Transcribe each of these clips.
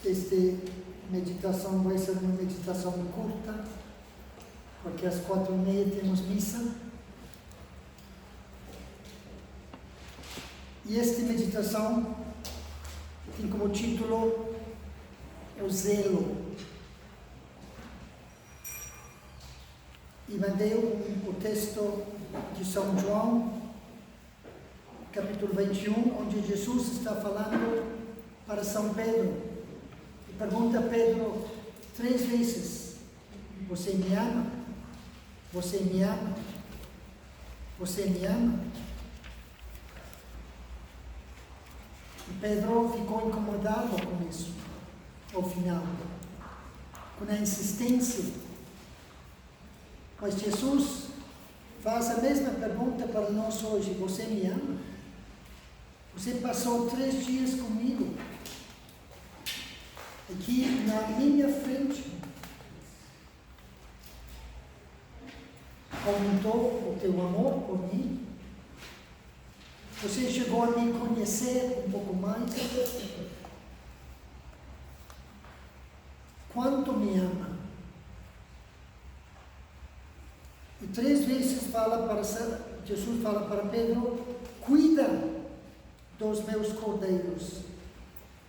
Esta meditação vai ser uma meditação curta, porque às 4h30 temos missa. E esta meditação tem como título o zelo. E mandei o texto de São João, capítulo 21, onde Jesus está falando para São Pedro. E pergunta a Pedro 3 vezes: você me ama? Você me ama? Você me ama? E Pedro ficou incomodado com isso, ao final, com a insistência. Mas Jesus faz a mesma pergunta para nós hoje: você me ama? Você passou 3 dias comigo, aqui na minha frente. Aumentou o teu amor por mim? Você chegou a me conhecer um pouco mais? Quanto me ama? E 3 vezes Jesus fala para Pedro: cuida dos meus cordeiros,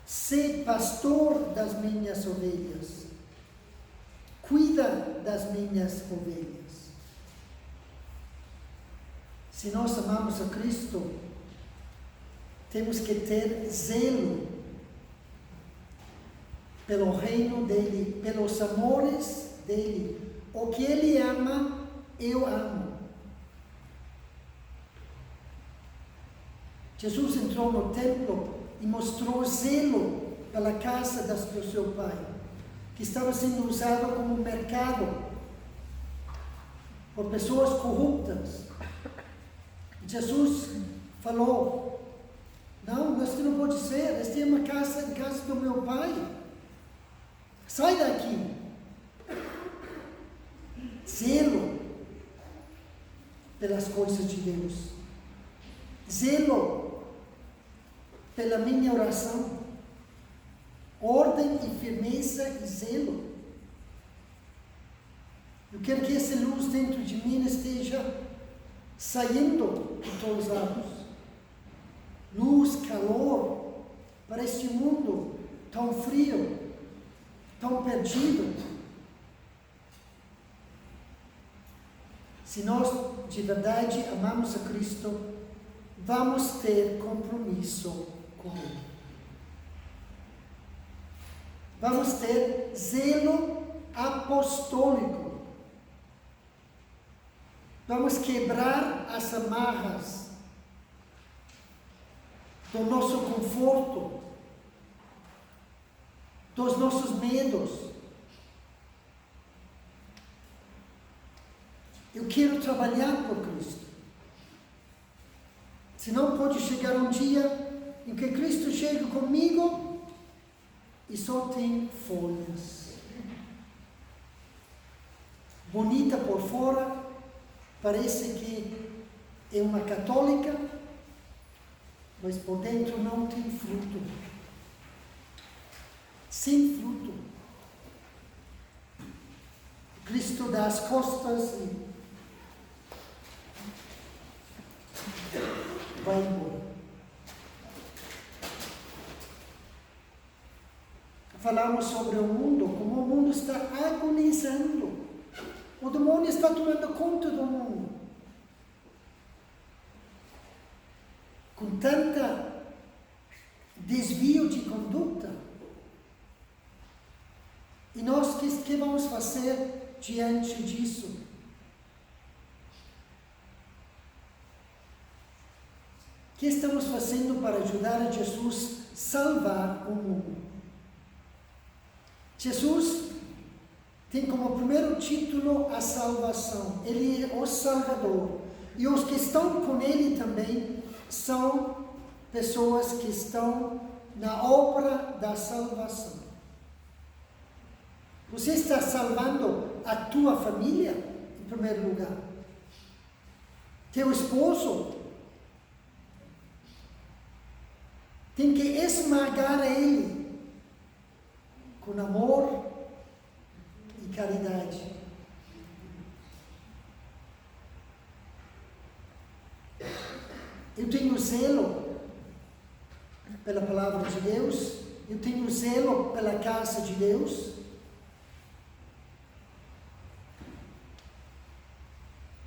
sê pastor das minhas ovelhas, cuida das minhas ovelhas. Se nós amamos a Cristo, temos que ter zelo pelo reino dele, pelos amores dele. O que ele ama, eu amo. Jesus entrou no templo e mostrou zelo pela casa do seu pai, que estava sendo usado como mercado por pessoas corruptas. Jesus falou: não, isso não pode ser, esta é uma casa do meu pai, sai daqui. Zelo pelas coisas de Deus, zelo pela minha oração, ordem e firmeza e zelo. Eu quero que essa luz dentro de mim esteja saindo de todos os lados. Luz, calor para este mundo tão frio, tão perdido. Se nós de verdade amamos a Cristo, vamos ter compromisso com Ele. Vamos ter zelo apostólico. Vamos quebrar as amarras do nosso conforto, dos nossos medos. Eu quero trabalhar por Cristo. Senão pode chegar um dia em que Cristo chega comigo e só tem folhas. Bonita por fora, parece que é uma católica, mas por dentro não tem fruto. Sem fruto. Cristo dá as costas e vai embora. Falamos sobre o mundo, como o mundo está agonizando. O demônio está tomando conta do mundo. Com tanta desvio de conduta. E nós, que vamos fazer diante disso? O que estamos fazendo para ajudar a Jesus a salvar o mundo? Jesus tem como primeiro título a salvação. Ele é o Salvador. E os que estão com Ele também são pessoas que estão na obra da salvação. Você está salvando a tua família, em primeiro lugar. Teu esposo. Tem que esmagar ele. com amor e caridade. Eu tenho zelo pela palavra de Deus, eu tenho zelo pela casa de Deus.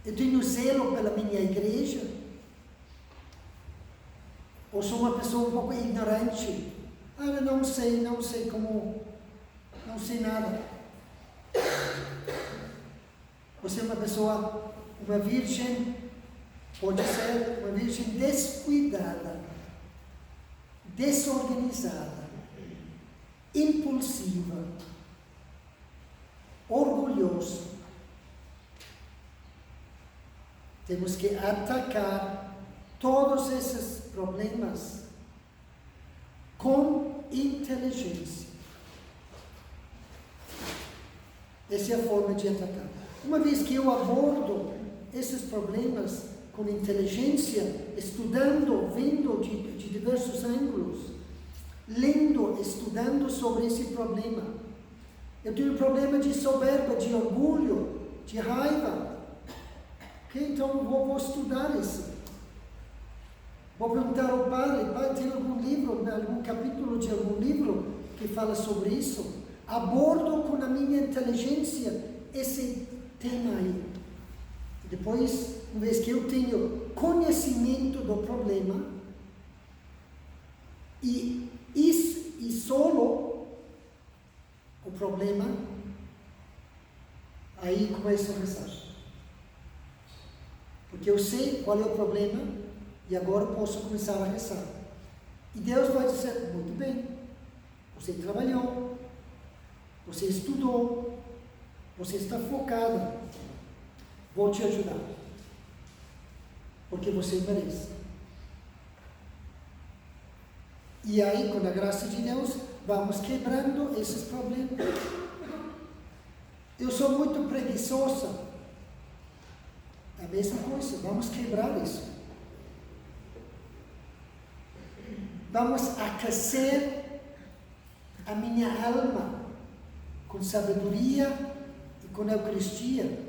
Eu tenho zelo pela minha igreja. Ou sou uma pessoa um pouco ignorante. Eu não sei como, não sei nada. Você é uma pessoa, uma virgem, pode ser uma virgem descuidada, desorganizada, impulsiva, orgulhosa. Temos que atacar todos esses problemas com inteligência. Essa é a forma de atacar. Uma vez que eu abordo esses problemas com inteligência, estudando, vendo de diversos ângulos, lendo, estudando sobre esse problema. Eu tenho um problema de soberba, de orgulho, de raiva. Okay? Então eu vou estudar isso. Vou perguntar ao padre, tem algum livro, algum capítulo de algum livro que fala sobre isso? Abordo com a minha inteligência esse tema aí. Depois, uma vez que eu tenho conhecimento do problema, e solo o problema, aí começo a rezar. Porque eu sei qual é o problema, e agora posso começar a rezar. E Deus vai dizer, muito bem, você trabalhou, você estudou, você está focado, vou te ajudar. Porque você merece. E aí, com a graça de Deus, vamos quebrando esses problemas. Eu sou muito preguiçosa. É a mesma coisa, vamos quebrar isso. Vamos aquecer a minha alma com sabedoria e com Eucaristia.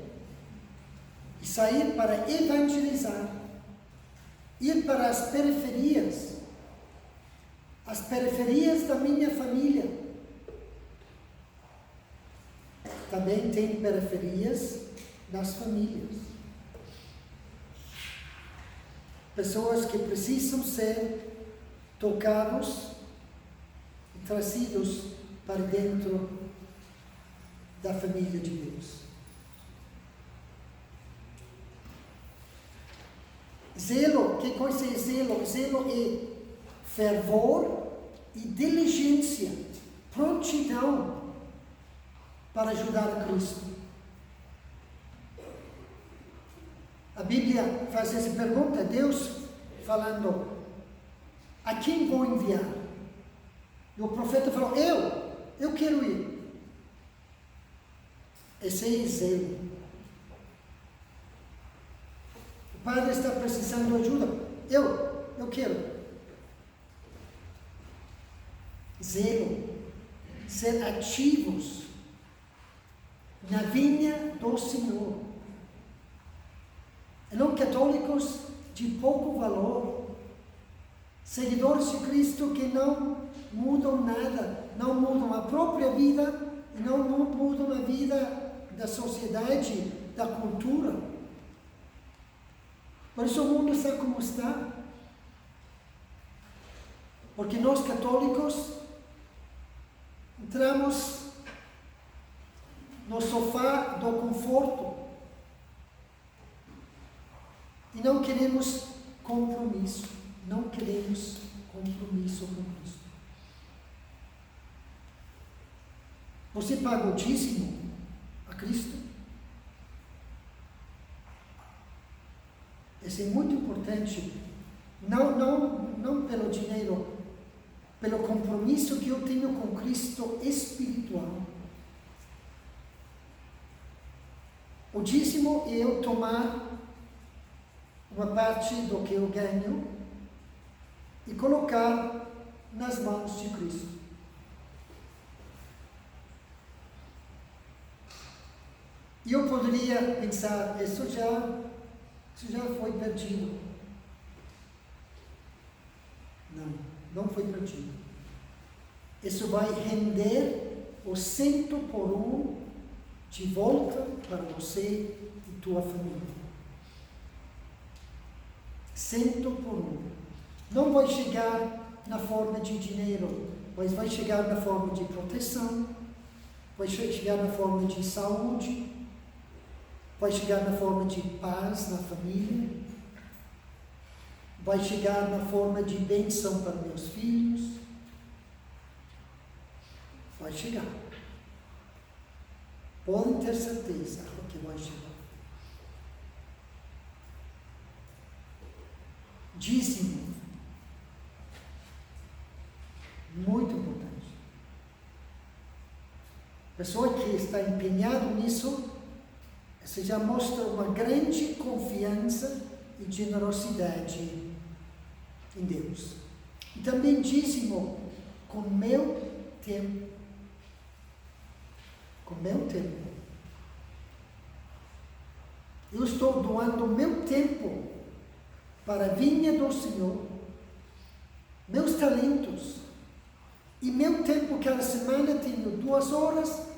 E sair para evangelizar. Ir para as periferias da minha família. Também tem periferias nas famílias. Pessoas que precisam ser tocados e trazidos para dentro da família de Deus. Zelo, que coisa é zelo? Zelo é fervor e diligência, prontidão para ajudar a Cristo. A Bíblia faz essa pergunta, Deus falando, a quem vou enviar? E o profeta falou, eu quero ir. Esse é zelo. O padre está precisando de ajuda. Eu quero. Zelo. Ser ativos na vinha do Senhor. E não católicos de pouco valor. Seguidores de Cristo que não mudam nada. Não mudam a própria vida e não mudam a vida da sociedade, da cultura. Por isso o mundo está como está. Porque nós católicos entramos no sofá do conforto e não queremos compromisso. Não queremos compromisso com Cristo. Você paga o dízimo a Cristo? Isso é muito importante. Não pelo dinheiro, pelo compromisso que eu tenho com Cristo espiritual. O dízimo é eu tomar uma parte do que eu ganho e colocar nas mãos de Cristo. E eu poderia pensar, isso já foi perdido. Não foi perdido. Isso vai render o 100% de volta para você e tua família. 100%. Não vai chegar na forma de dinheiro, mas vai chegar na forma de proteção, vai chegar na forma de saúde, vai chegar na forma de paz na família, vai chegar na forma de bênção para meus filhos. Vai chegar. Podem ter certeza que vai chegar. Dízimo. Muito importante. A pessoa que está empenhada nisso, você já mostra uma grande confiança e generosidade em Deus. E também dízimo com meu tempo. Com meu tempo. Eu estou doando meu tempo para a vinha do Senhor, meus talentos, e meu tempo cada semana tenho 2 horas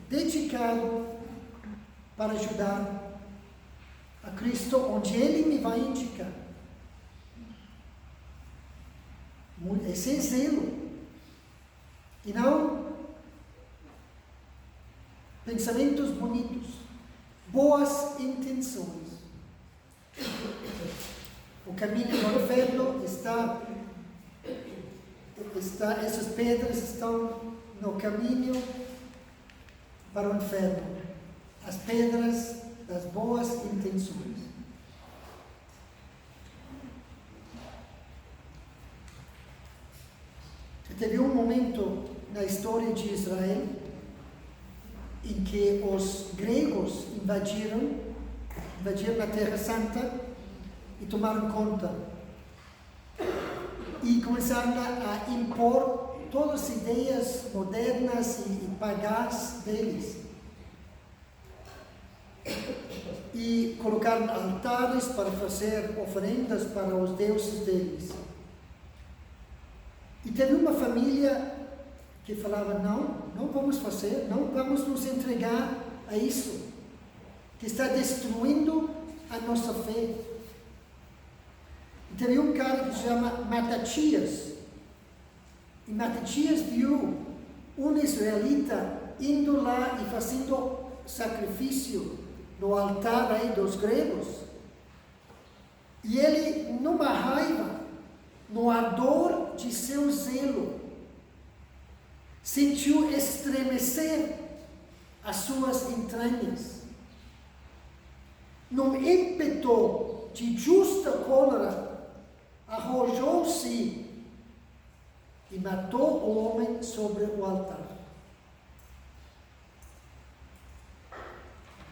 dedicado para ajudar a Cristo onde Ele me vai indicar. Esse é zelo. E não pensamentos bonitos, boas intenções. O caminho do inferno está, essas pedras estão no caminho para o inferno. As pedras das boas intenções. Teve um momento na história de Israel em que os gregos invadiram a Terra Santa e tomaram conta. E começaram a impor todas as ideias modernas e pagãs deles. E colocaram altares para fazer oferendas para os deuses deles. E teve uma família que falava, não vamos fazer, não vamos nos entregar a isso, que está destruindo a nossa fé. E teve um cara que se chama Matatias. E Matatias viu um israelita indo lá e fazendo sacrifício no altar aí dos gregos. E ele, numa raiva, no ardor de seu zelo, sentiu estremecer as suas entranhas. Num ímpeto de justa cólera, arrojou-se e matou o homem sobre o altar.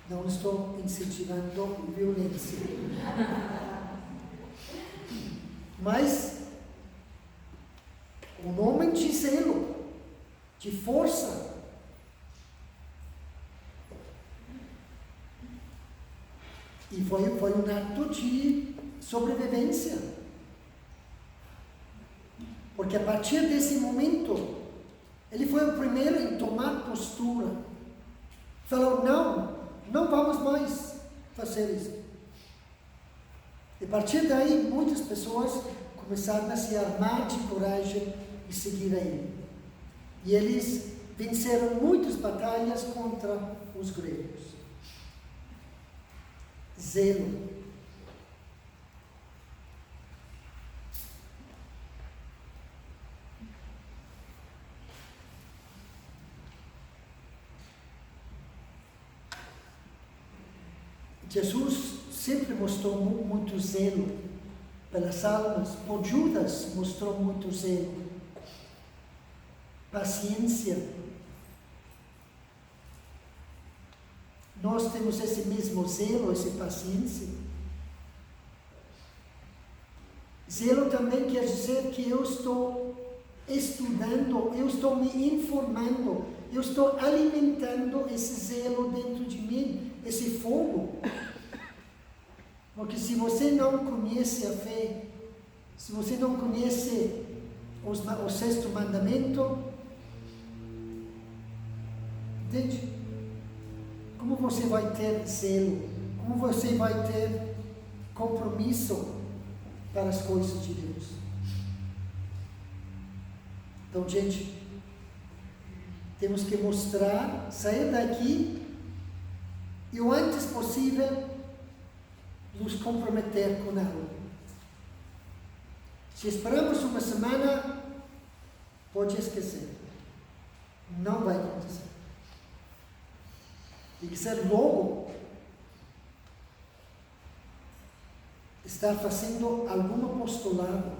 Não estou incentivando violência. Mas um homem de zelo, de força. E foi um ato de sobrevivência. Porque a partir desse momento, ele foi o primeiro em tomar postura. Falou, não vamos mais fazer isso. E a partir daí, muitas pessoas começaram a se armar de coragem e seguir a ele. E eles venceram muitas batalhas contra os gregos. Zelo. Jesus sempre mostrou muito zelo pelas almas. Por Judas mostrou muito zelo. Paciência. Nós temos esse mesmo zelo, essa paciência. Zelo também quer dizer que eu estou estudando, eu estou me informando, eu estou alimentando esse zelo dentro de mim. esse fogo. Porque se você não conhece a fé, se você não conhece o sexto mandamento, entende? Como você vai ter zelo? Como você vai ter compromisso para as coisas de Deus? Então, gente, temos que mostrar, sair daqui e o antes possível nos comprometer com algo. Se esperamos uma semana, pode esquecer. Não vai acontecer. Tem que ser logo. Estar fazendo algum apostolado.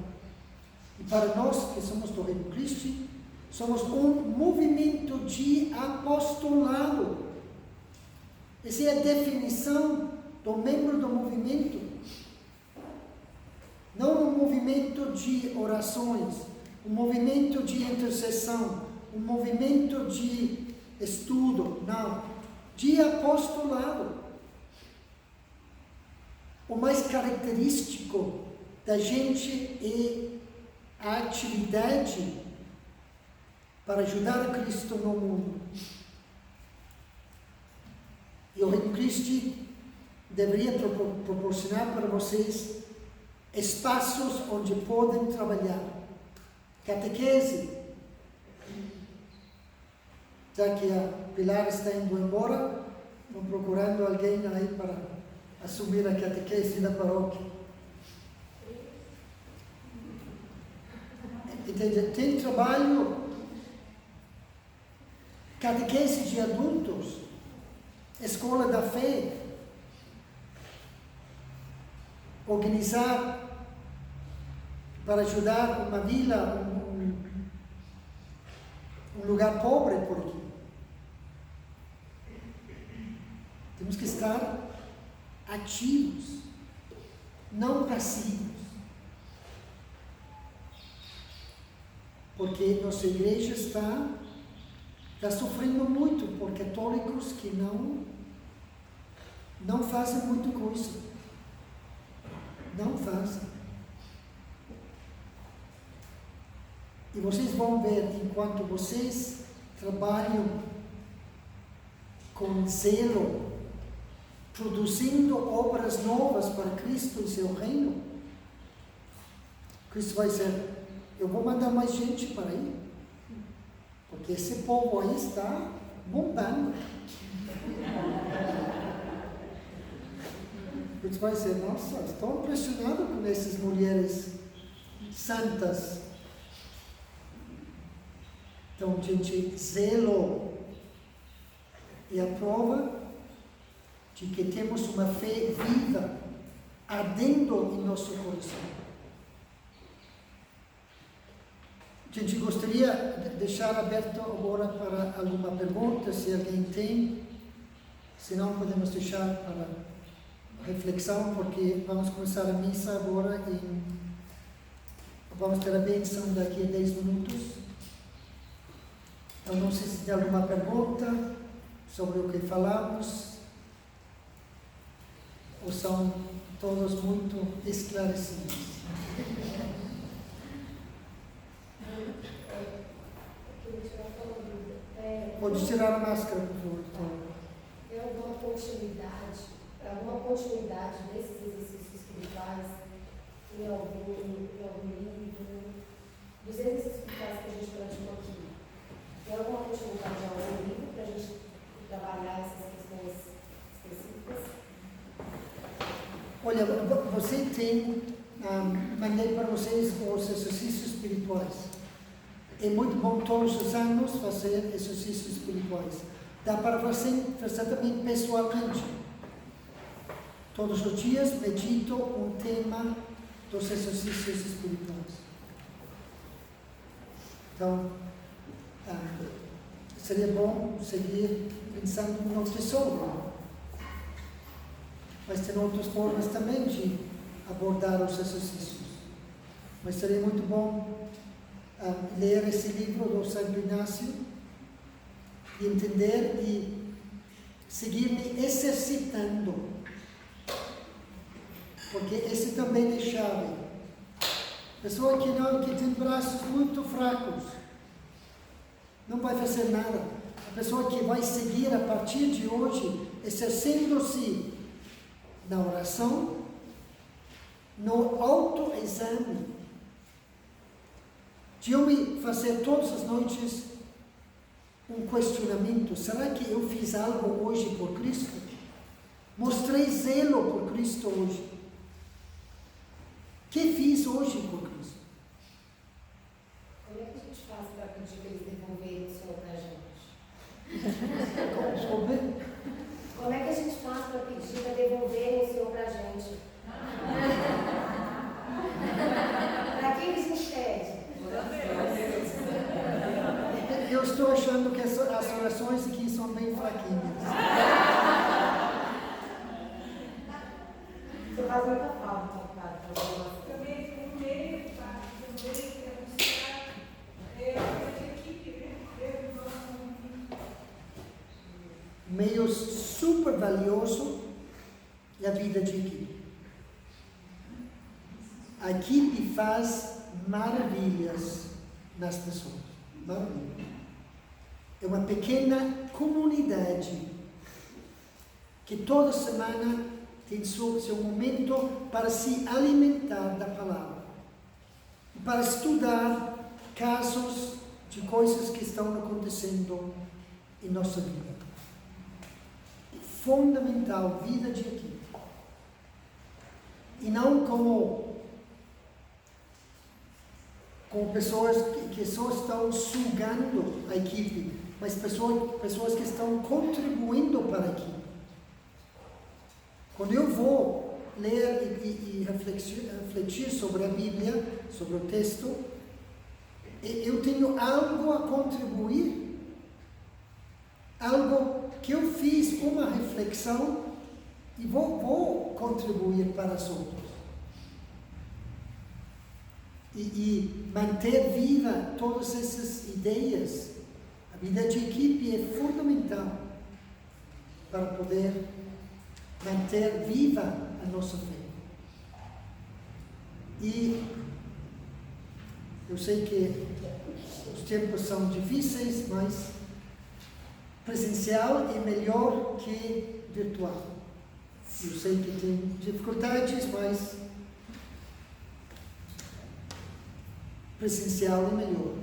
E para nós que somos do Reino Cristo, somos um movimento de apostolado. Essa é a definição do membro do movimento. Não um movimento de orações, um movimento de intercessão, um movimento de estudo, não. De apostolado. O mais característico da gente é a atividade para ajudar a Cristo no mundo. E o Reino Cristo deveria proporcionar para vocês espaços onde podem trabalhar. Catequese. Já que a Pilar está indo embora, estão procurando alguém aí para assumir a catequese da paróquia. Entende? Tem trabalho, catequese de adultos, escola da fé, organizar para ajudar uma vila, um lugar pobre por aqui. Temos que estar ativos, não passivos. Porque nossa igreja está sofrendo muito por católicos que não fazem muita coisa. Não fazem. E vocês vão ver, enquanto vocês trabalham com zelo, produzindo obras novas para Cristo e seu reino, Cristo vai dizer: eu vou mandar mais gente para aí, porque esse povo aí está bombando. Cristo vai dizer: nossa, estou impressionado com essas mulheres santas. Então, gente, zelo é a prova de que temos uma fé viva, ardendo em nosso coração. Gente, gostaria de deixar aberto agora para alguma pergunta, se alguém tem. Se não, podemos deixar para reflexão, porque vamos começar a missa agora e vamos ter a bênção daqui a 10 minutos. Então, não sei se tem alguma pergunta sobre o que falamos, ou são todos muito esclarecidos. Pode tirar a máscara, por favor. Tem alguma continuidade desses exercícios espirituais em algum livro? Dos exercícios espirituais que a gente praticou aqui, tem alguma continuidade em algum livro para a gente trabalhar essas questões específicas? Olha, você tem, mandei para vocês os exercícios espirituais. É muito bom todos os anos fazer exercícios espirituais. Dá para fazer também pessoalmente. Todos os dias medito um tema dos exercícios espirituais. Então, seria bom seguir pensando no tesouro. Mas tem outras formas também de abordar os exercícios. Mas seria muito bom ler esse livro do Santo Inácio e entender e seguir me exercitando, porque esse também é chave. Pessoa que tem braços muito fracos não vai fazer nada. A pessoa que vai seguir a partir de hoje, exercendo-se na oração, no autoexame, de eu me fazer todas as noites um questionamento: será que eu fiz algo hoje por Cristo? Mostrei zelo por Cristo hoje? O que fiz hoje por Cristo? Como é que a gente faz para pedir para eles devolverem o Senhor para a gente? Desculpe? Como é que a gente faz para pedir para devolverem o Senhor para a gente? Para quem eles nos pedem? Eu estou achando que as orações aqui são bem fraquinhas. Você faz muita falta, cara, para você. Também o meio também é buscar a equipe, né? Um meio super valioso é a vida de equipe. A equipe faz maravilhas nas pessoas. Maravilha. É uma pequena comunidade que toda semana tem seu momento para se alimentar da palavra, para estudar casos de coisas que estão acontecendo em nossa vida. É fundamental, vida de equipe. E não como pessoas que só estão sugando a equipe, mas pessoas que estão contribuindo para a equipe. Quando eu vou ler e refletir sobre a Bíblia, sobre o texto, eu tenho algo a contribuir, algo que eu fiz uma reflexão e vou contribuir para os outros. E manter viva todas essas ideias. A vida de equipe é fundamental para poder manter viva a nossa fé. E eu sei que os tempos são difíceis, mas presencial é melhor que virtual. Eu sei que tem dificuldades, mas presencial é melhor.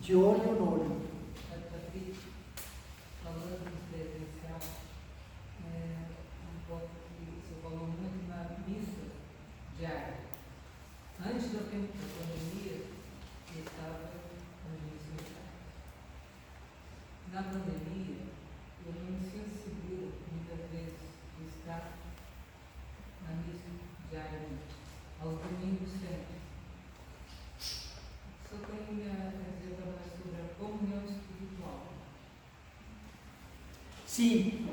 De olho no olho. Falando de presencial, um pouco que você falou muito na missa diária. Antes do tempo da pandemia, eu estava na missa diária. Na pandemia, eu não me sinto segura, muitas vezes, de estar na missa diária, aos domingos sempre. Só tenho a dizer para nós sobre a comunhão espiritual. Sim,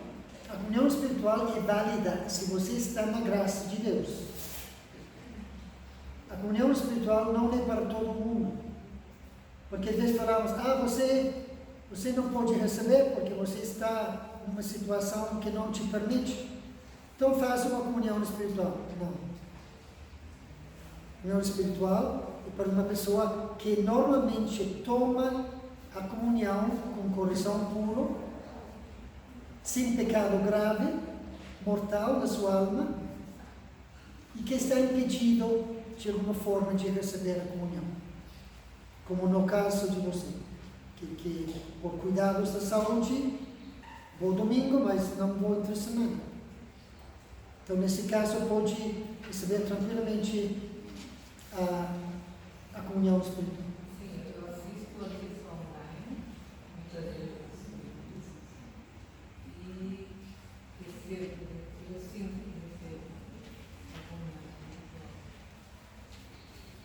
a comunhão espiritual é válida se você está na graça de Deus. A comunhão espiritual não é para todo mundo. Porque às vezes falamos, você não pode receber porque você está numa situação que não te permite. Então faça uma comunhão espiritual. Não. A comunhão espiritual é para uma pessoa que normalmente toma a comunhão com coração puro, sem pecado grave, mortal na sua alma, e que está impedido de alguma forma de receber a comunhão. Como no caso de você, que por cuidados da saúde, vou domingo, mas não vou entre semana. Então, nesse caso, pode receber tranquilamente a comunhão espiritual. Sim, eu assisto a missa online, muitas vezes e recebo, eu sinto que recebo a comunhão espiritual.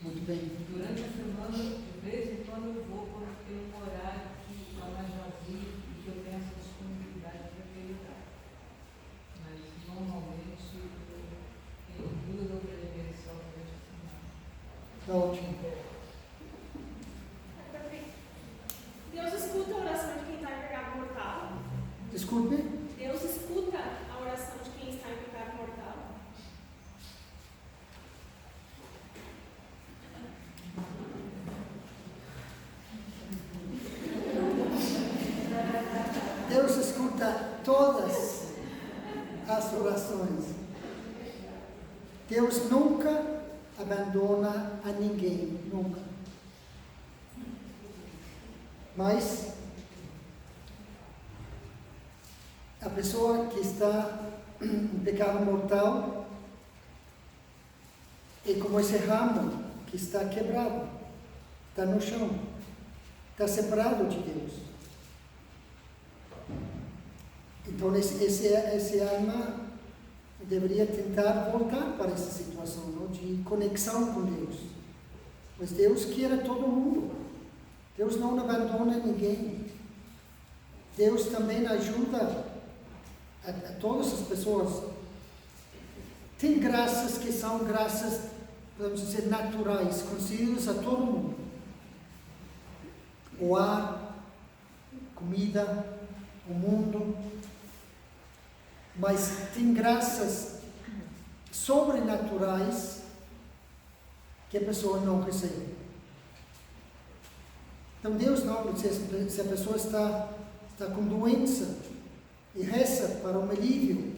Muito bem. Durante a semana, de vez em quando eu vou, porque tem um horário que está mais vazio e que eu tenho essa disponibilidade para aquele horário. Mas, normalmente, eu tenho 2 ou 3 vezes só durante a semana. Está ótimo. Deus escuta a oração de quem está em pecado mortal. Desculpe. Deus nunca abandona a ninguém, nunca. Mas a pessoa que está em pecado mortal é como esse ramo que está quebrado, está no chão, está separado de Deus. Então esse alma deveria tentar voltar para essa situação, não? De conexão com Deus. Mas Deus quer todo mundo. Deus não abandona ninguém. Deus também ajuda a todas as pessoas. Tem graças que são graças, podemos dizer, naturais, concedidas a todo mundo. O ar, comida, o mundo. Mas tem graças sobrenaturais que a pessoa não recebe. Então Deus não, se a pessoa está com doença e reza para um alívio,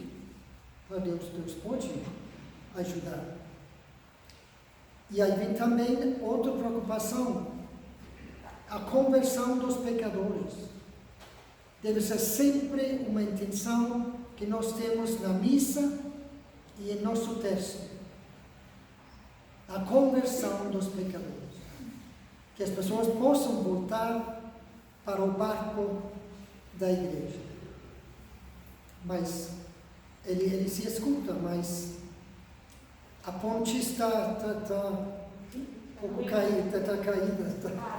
Deus pode ajudar. E aí vem também outra preocupação, a conversão dos pecadores. Deve ser sempre uma intenção que nós temos na missa e em nosso terço. A conversão dos pecadores. Que as pessoas possam voltar para o barco da igreja. Mas ele se escuta, mas a ponte está um pouco caída, está caída.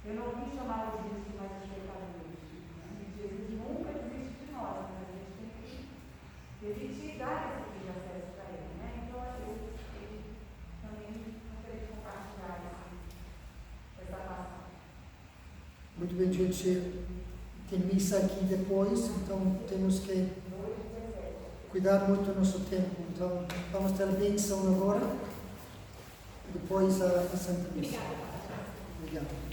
Eu não vim chamar os justos, mas os pecadores. E Jesus nunca desiste de nós, mas a gente tem que permitir dar esse tipo de acesso para ele, né? Então, ele também gostaria de compartilhar essa passagem. Muito bem, gente. Tem missa aqui depois, então temos que cuidar muito do nosso tempo. Então, vamos ter a bênção agora, depois a Santa Missa. Obrigado.